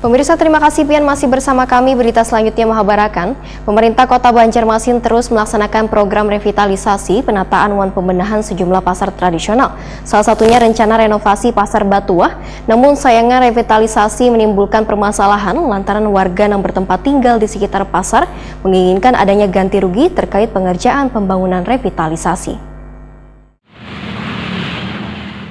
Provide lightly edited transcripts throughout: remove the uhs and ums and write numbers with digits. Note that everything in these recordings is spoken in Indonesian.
Pemirsa, terima kasih pian masih bersama kami. Berita selanjutnya menghabarkan, pemerintah Kota Banjarmasin terus melaksanakan program revitalisasi penataan wan pembenahan sejumlah pasar tradisional. Salah satunya rencana renovasi Pasar Batuah. Namun sayangnya revitalisasi menimbulkan permasalahan lantaran warga yang bertempat tinggal di sekitar pasar menginginkan adanya ganti rugi terkait pengerjaan pembangunan revitalisasi.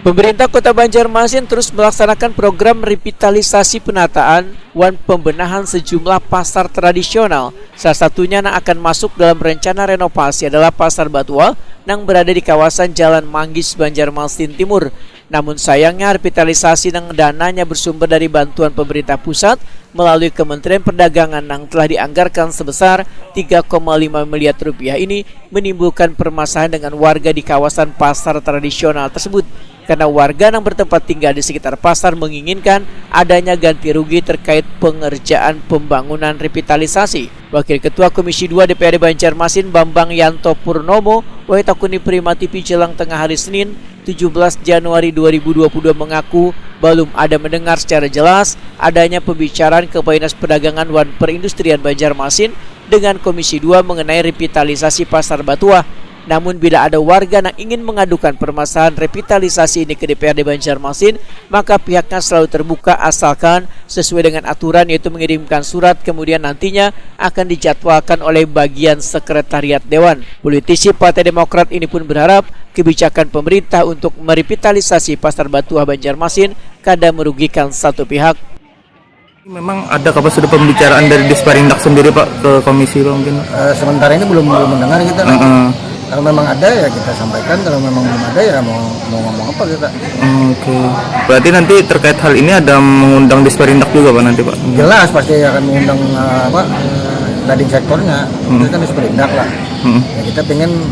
Pemerintah Kota Banjarmasin terus melaksanakan program revitalisasi penataan wan pembenahan sejumlah pasar tradisional. Salah satunya yang akan masuk dalam rencana renovasi adalah Pasar Batuah yang berada di kawasan Jalan Manggis, Banjarmasin Timur. Namun sayangnya revitalisasi yang dananya bersumber dari bantuan pemerintah pusat melalui Kementerian Perdagangan yang telah dianggarkan sebesar 3,5 miliar rupiah ini menimbulkan permasalahan dengan warga di kawasan pasar tradisional tersebut. Karena warga yang bertempat tinggal di sekitar pasar menginginkan adanya ganti rugi terkait pengerjaan pembangunan revitalisasi. Wakil Ketua Komisi 2 DPRD Banjarmasin Bambang Yanto Purnomo Wahitakuni Prima TV jelang tengah hari Senin 17 Januari 2022 mengaku belum ada mendengar secara jelas adanya pembicaraan Kepala Dinas Perdagangan wan Perindustrian Banjarmasin dengan Komisi 2 mengenai revitalisasi Pasar Batuah. Namun bila ada warga yang ingin mengadukan permasalahan revitalisasi ini ke DPRD Banjarmasin, maka pihaknya selalu terbuka asalkan sesuai dengan aturan, yaitu mengirimkan surat kemudian nantinya akan dijadwalkan oleh bagian sekretariat Dewan. Politisi Partai Demokrat ini pun berharap kebijakan pemerintah untuk merevitalisasi Pasar Batuah Banjarmasin kada merugikan satu pihak. Memang ada kabar sudah pembicaraan dari Disperindak sendiri Pak ke komisi Pak mungkin? Sementara ini belum mendengar kita. Kalau memang ada ya kita sampaikan, kalau memang belum ada ya mau ngomong apa kita. Oke. Berarti nanti terkait hal ini ada mengundang Disperindak juga Pak nanti Pak? Jelas pasti akan mengundang dading sektornya, itu kan Disperindak lah. Ya, kita pengen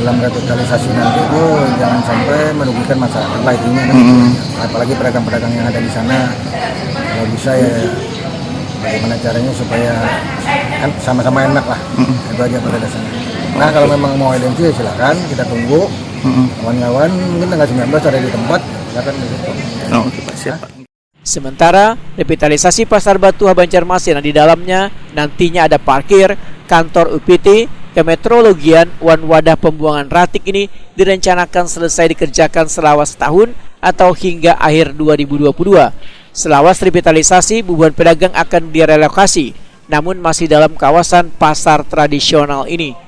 dalam revitalisasi nanti itu jangan sampai merugikan masyarakat lah intinya kan. Apalagi pedagang-pedagang yang ada di sana, kalau bisa ya bagaimana caranya supaya kan sama-sama enak lah. Itu aja pada dasarnya. Nah kalau memang mau identitas ya silakan, kita tunggu kawan-kawan mungkin tanggal 19 ada di tempat, silakan disitu. Oke Pak, siap Pak. Sementara revitalisasi Pasar Batuah Banjarmasin di dalamnya nantinya ada parkir, kantor UPT, kemetrologian, wan wadah pembuangan ratik ini direncanakan selesai dikerjakan selama setahun atau hingga akhir 2022. Selawas revitalisasi, ribuan pedagang akan direlokasi, namun masih dalam kawasan pasar tradisional ini.